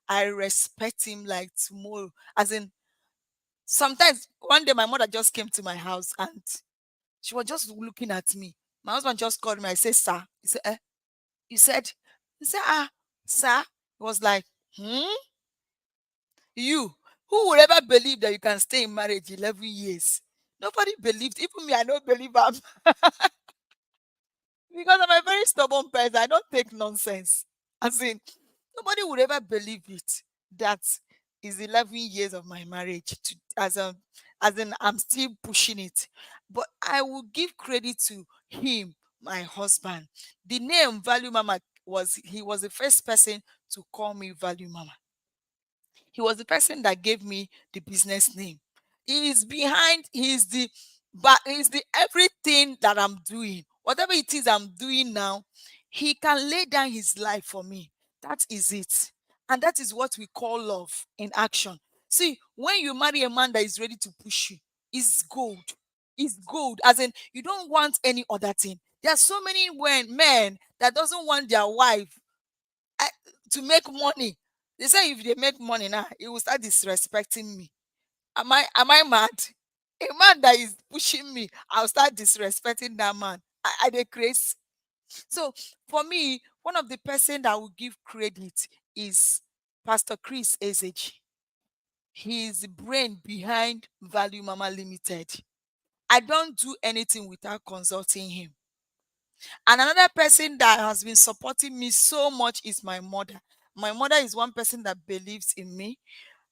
Speaker 2: I respect him like tomorrow. As in, sometimes one day my mother just came to my house and she was just looking at me. My husband just called me. I said, sir. He said, he said, sir. He was like, hmm? You, who would ever believe that you can stay in marriage 11 years? Nobody believed. Even me, I don't believe I'm because I'm a very stubborn person. I don't take nonsense. As in, nobody would ever believe it. That is 11 years of my marriage. As in, I'm still pushing it. But I will give credit to him, my husband. The name Value Mama he was the first person to call me Value Mama. He was the person that gave me the business name. He is behind, he's the everything that I'm doing. Whatever it is I'm doing now, he can lay down his life for me. That is it. And that is what we call love in action. See, when you marry a man that is ready to push you, it's gold. It's gold. As in, you don't want any other thing. There are so many men that doesn't want their wife eh, to make money. They say if they make money now, it will start disrespecting me. Am I mad? A man that is pushing me, I'll start disrespecting that man. I dey craze. So for me, one of the person that will give credit is Pastor Chris Ezeji. He is the brain behind Value Mama Limited. I don't do anything without consulting him. And another person that has been supporting me so much is my mother. My mother is one person that believes in me.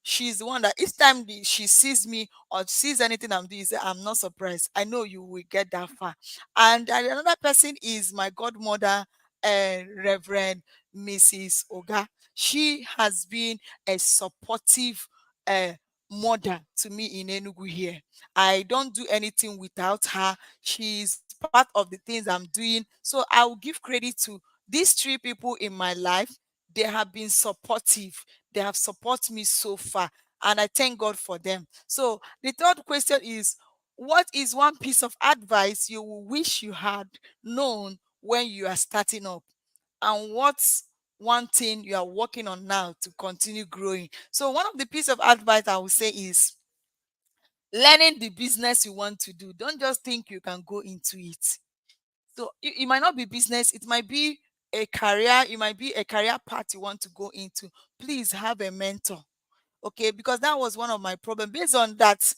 Speaker 2: She's the one that each time she sees me or sees anything I'm doing, say, I'm not surprised. I know you will get that far. And another person is my godmother, Reverend Mrs. Oga. She has been a supportive uh, mother to me in Enugu here. I don't do anything without her. She's part of the things I'm doing. So I will give credit to these three people in my life. They have been supportive. They have supported me so far. and I thank God for them. So the third question is, what is one piece of advice you wish you had known when you are starting up? And what's one thing you are working on now to continue growing? So one of the piece of advice I would say is learning the business you want to do. Don't just think you can go into it. So it might not be business, it might be a career, it might be a career path you want to go into. Please have a mentor. Okay, because that was one of my problems. Based on that,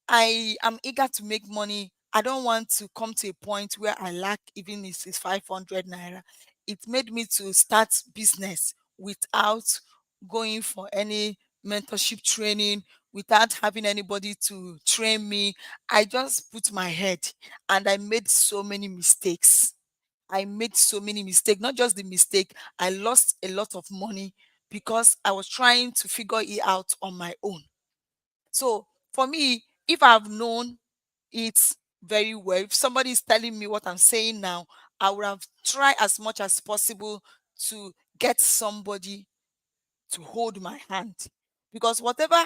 Speaker 2: I am eager to make money. I don't want to come to a point where I lack, even if it's 500 naira. It made me to start business without going for any mentorship training, without having anybody to train me. I just put my head, and I made so many mistakes. I made so many mistakes. Not just the mistake, I lost a lot of money because I was trying to figure it out on my own. So for me, if I've known it very well, if somebody is telling me what I'm saying now, I would have tried as much as possible to get somebody to hold my hand. Because whatever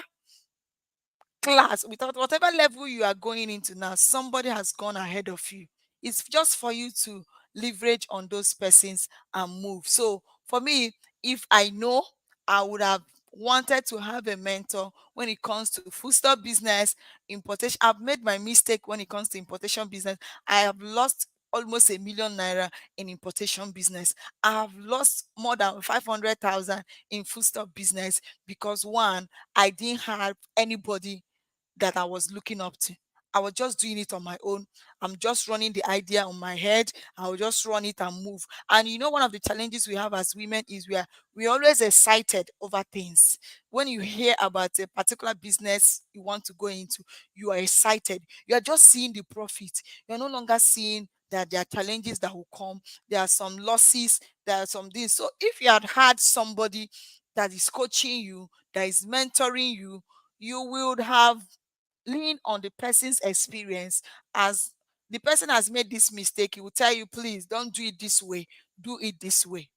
Speaker 2: class, without whatever level you are going into now, somebody has gone ahead of you. It's just for you to leverage on those persons and move. So for me, if I know, I would have wanted to have a mentor when it comes to food store business, importation. I've made my mistake when it comes to importation business. I have lost almost 1 million naira in importation business. I have lost more than 500,000 in food store business because one, I didn't have anybody that I was looking up to. I was just doing it on my own. I'm just running the idea on my head. I'll just run it and move. And you know, one of the challenges we have as women is we're always excited over things. When you hear about a particular business you want to go into, you are excited. You are just seeing the profit. You're no longer seeing that there are challenges that will come. There are some losses. There are some things. So if you had somebody that is coaching you, that is mentoring you, you would have lean on the person's experience. As the person has made this mistake, he will tell you, please don't do it this way, do it this way.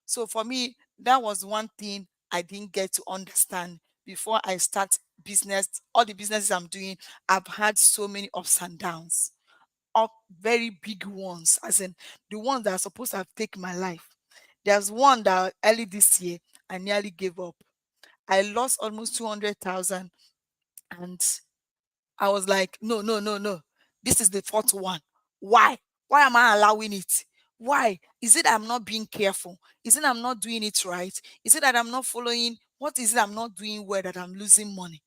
Speaker 2: So for me, that was one thing I didn't get to understand before I start business. All the businesses I'm doing, I've had so many ups and downs, up very big ones, as in the ones that are supposed to have taken my life. There's one that early this year I nearly gave up. I lost almost 200,000, and I was like, no, no, no, no. This is the fourth one. Why? Why am I allowing it? Why? Is it I'm not being careful? Is it I'm not doing it right? Is it that I'm not following? What is it I'm not doing well that I'm losing money?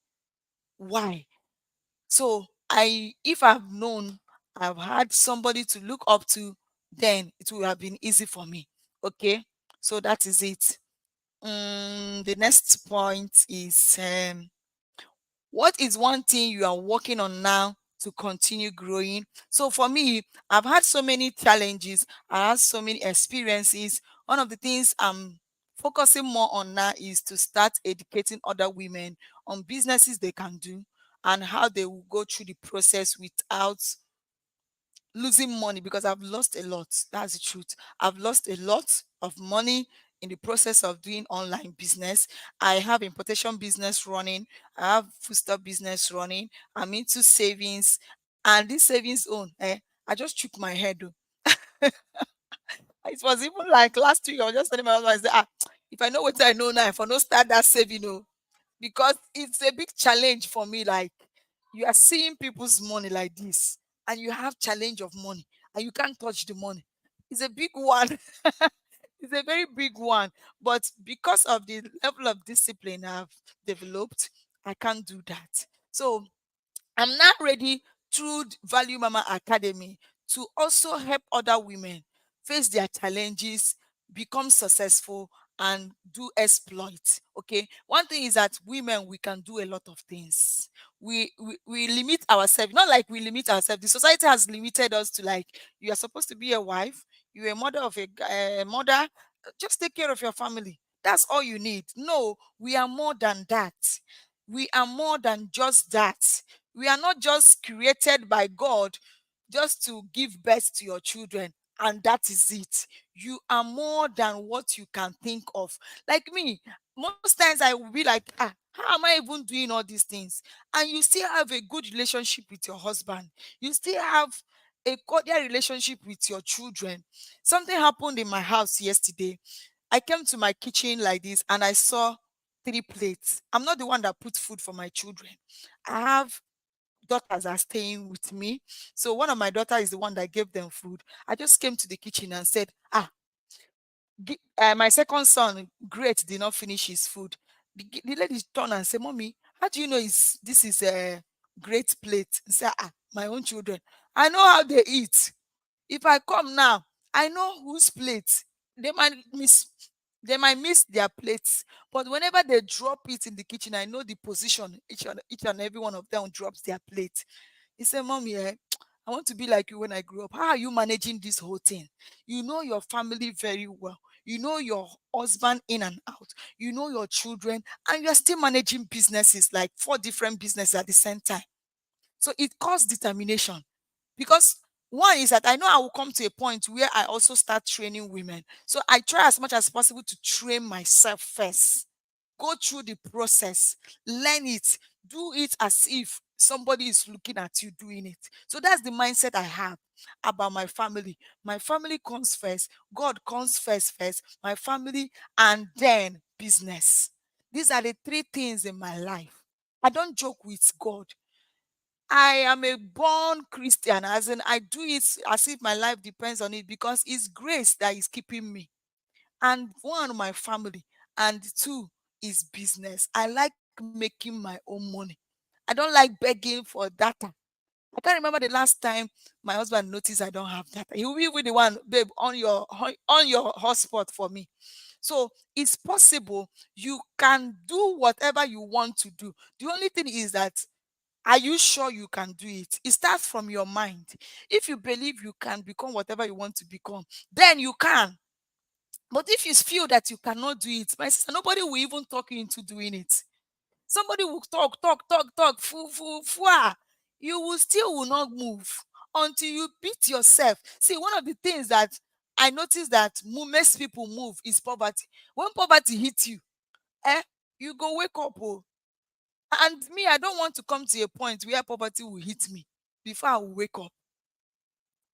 Speaker 2: Why? So if I've known, I've had somebody to look up to, then it would have been easy for me. Okay. So that is it. The next point is what is one thing you are working on now to continue growing? So for me, I've had so many challenges, I had so many experiences. One of the things I'm focusing more on now is to start educating other women on businesses they can do and how they will go through the process without losing money, because I've lost a lot. That's the truth. I've lost a lot of money in the process of doing online business. I have importation business running. I have foodstuff business running. I'm into savings, and this savings own, I just shook my head. Oh. It was even like last week. I was just telling my husband, I said, if I know what I know now, if I don't start that saving, because it's a big challenge for me. Like, you are seeing people's money like this, and you have challenge of money, and you can't touch the money. It's a big one. It's a very big one. But because of the level of discipline I've developed, I can't do that. So I'm now ready through Value Mama Academy to also help other women face their challenges, become successful, and do exploit. Okay. One thing is that women, we can do a lot of things. We limit ourselves, not like we limit ourselves. The society has limited us to, like, you are supposed to be a wife, you're a mother of a mother, just take care of your family. That's all you need. No, we are more than that. We are more than just that. We are not just created by God just to give birth to your children and that is it. You are more than what you can think of. Like me, most times I will be like, how am I even doing all these things? And you still have a good relationship with your husband. You still have a cordial relationship with your children. Something happened in my house yesterday. I came to my kitchen like this and I saw three plates. I'm not the one that put food for my children. I have daughters are staying with me. So one of my daughter is the one that gave them food. I just came to the kitchen and said, my second son, great, did not finish his food. The lady turned and said, Mommy, how do you know this is a great plate? And say, my own children. I know how they eat. If I come now, I know whose plate. They might miss they might miss their plates. But whenever they drop it in the kitchen, I know the position each and every one of them drops their plate. He said, Mommy, I want to be like you when I grew up. How are you managing this whole thing? You know your family very well. You know your husband in and out. You know your children, and you're still managing businesses, like four different businesses at the same time. So it calls determination. Because one is that I know I will come to a point where I also start training women. So I try as much as possible to train myself first. Go through the process, learn it, do it as if somebody is looking at you doing it. So that's the mindset I have about my family. My family comes first, God comes first, my family, and then business. These are the three things in my life. I don't joke with God. I am a born Christian, as in I do it as if my life depends on it, because it's grace that is keeping me. And one, my family, and two is business. I like making my own money. I don't like begging for data. I can't remember the last time my husband noticed I don't have data. He will be with the one, babe, on your hotspot for me. So it's possible. You can do whatever you want to do. The only thing is that, are you sure you can do it? It starts from your mind. If you believe you can become whatever you want to become, then you can. But if you feel that you cannot do it, my sister, nobody will even talk you into doing it. Somebody will talk, you will still will not move until you beat yourself. See, one of the things that I notice that makes people move is poverty. When poverty hits you, eh, you go wake up. Oh. And me, I don't want to come to a point where poverty will hit me before I will wake up,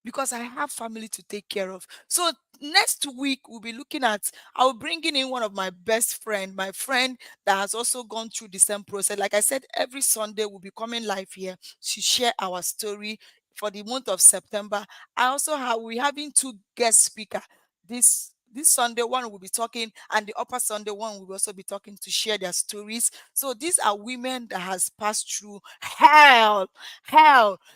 Speaker 2: because I have family to take care of. So next week we'll be looking at, I'll bringing in one of my best friend, my friend that has also gone through the same process. Like I said, every Sunday we'll be coming live here to share our story for the month of September. I also have we having two guest speaker this Sunday. One will be talking, and the upper Sunday one will also be talking to share their stories. So these are women that has passed through hell.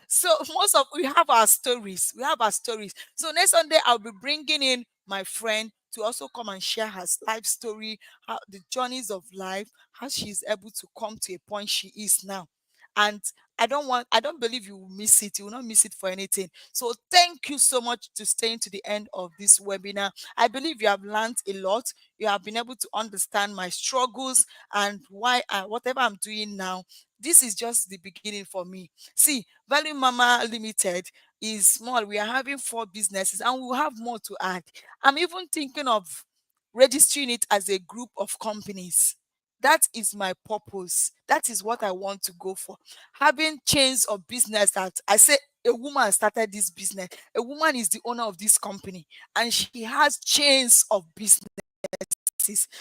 Speaker 2: So most of we have our stories. We have our stories. So next Sunday I'll be bringing in my friend to also come and share her life story, how the journeys of life, how she's able to come to a point she is now. And I don't believe you will miss it. You will not miss it for anything. So thank you so much to staying to the end of this webinar. I believe you have learned a lot. You have been able to understand my struggles and why whatever I'm doing now, this is just the beginning for me. See, Value Mama Limited is small. We are having four businesses and we'll have more to add. I'm even thinking of registering it as a group of companies. That is my purpose. That is what I want to go for. Having chains of business that I say a woman started this business. A woman is the owner of this company and she has chains of business.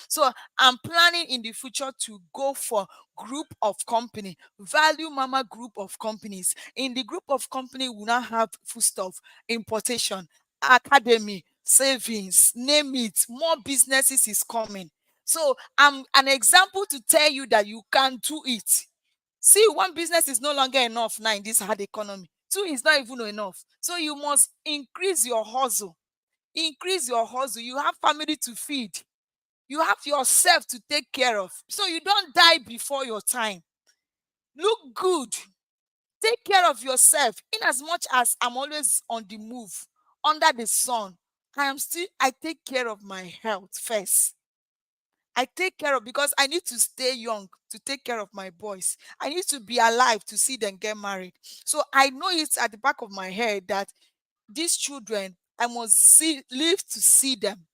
Speaker 2: So I'm planning in the future to go for group of company, Value Mama group of companies. In the group of company, we now have foodstuff, importation, academy, savings, name it. More businesses is coming. So I'm an example to tell you that you can do it. See, one business is no longer enough now in this hard economy. Two is not even enough. So you must increase your hustle. Increase your hustle. You have family to feed. You have yourself to take care of. So you don't die before your time. Look good. Take care of yourself. In as much as I'm always on the move, under the sun, I take care of my health first. I take care of, because I need to stay young to take care of my boys. I need to be alive to see them get married. So I know it's at the back of my head that these children, I must live to see them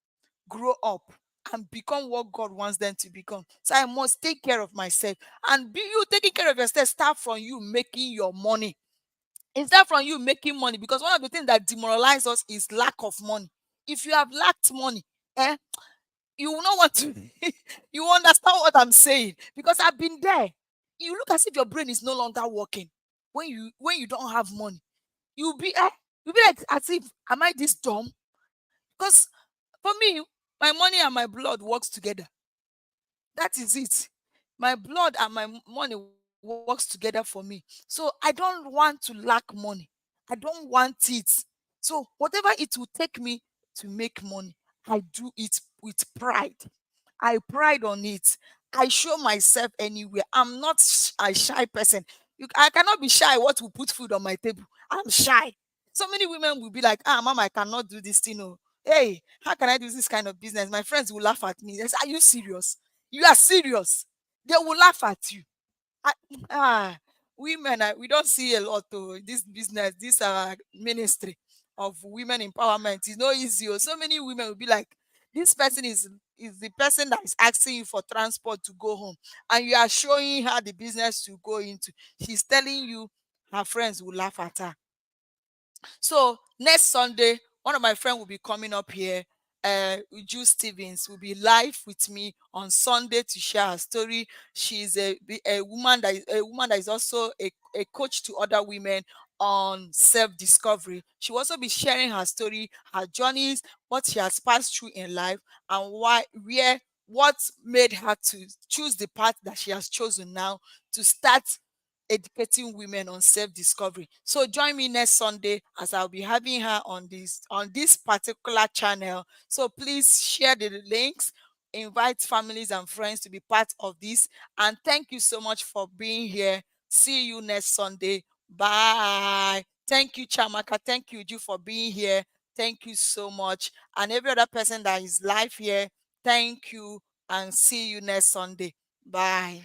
Speaker 2: grow up and become what God wants them to become. So I must take care of myself. And be you taking care of yourself, start from you making your money. Instead from you making money, because one of the things that demoralize us is lack of money. If you have lacked money, eh, you will not want to you understand what I'm saying, because I've been there. You look as if your brain is no longer working when you don't have money. You'll be you'll be like as if, am I this dumb? Because for me, my money and my blood works together. That is it. My blood and my money works together for me. So I don't want to lack money. I don't want it. So whatever it will take me to make money, I do it with pride. I pride on it. I show myself anywhere. I'm not a shy person. I cannot be shy what will put food on my table. I'm shy. So many women will be like, mama, I cannot do this thing. Oh. Hey, how can I do this kind of business? My friends will laugh at me. They say, are you serious? You are serious. They will laugh at you. I, ah, women, we don't see a lot of this business, this ministry of women empowerment. It's not easy. Oh. So many women will be like, this person is the person that is asking you for transport to go home, and you are showing her the business to go into. She's telling you her friends will laugh at her. So next Sunday, one of my friends will be coming up here. Uju Stevens will be live with me on Sunday to share her story. She's a woman that is also a coach to other women on self-discovery. She will also be sharing her story, her journeys, what she has passed through in life, and what made her to choose the path that she has chosen now to start educating women on self-discovery. So join me next Sunday as I'll be having her on this particular channel. So please share the links, invite families and friends to be part of this. And thank you so much for being here. See you next Sunday. Bye. Thank you, Chamaka. Thank you, Ju, for being here. Thank you so much. And every other person that is live here, thank you. And see you next Sunday. Bye.